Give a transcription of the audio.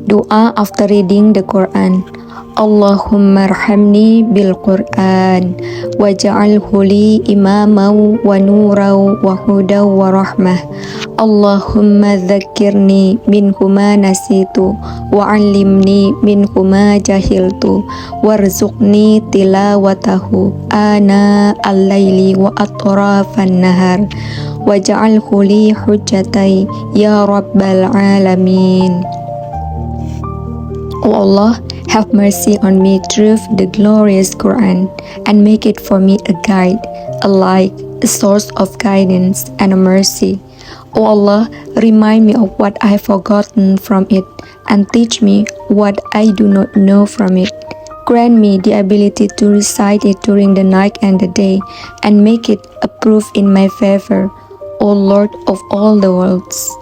Doa after reading the Quran. Allahumma arhamni bil Quran waj'alhu li imaman wa nuran wa hudan wa rahmah. Allahumma dzakkirni minhu ma nasitu wa 'allimni minhu ma jahiltu warzuqni tilawatahu ana al-laili wa atrafan nahar waj'alhu li hujjatai ya rabbal alamin. O Allah, have mercy on me through the glorious Quran and make it for me a guide, a light, a source of guidance and a mercy. O Allah, remind me of what I have forgotten from it and teach me what I do not know from it. Grant me the ability to recite it during the night and the day and make it a proof in my favor, O Lord of all the worlds.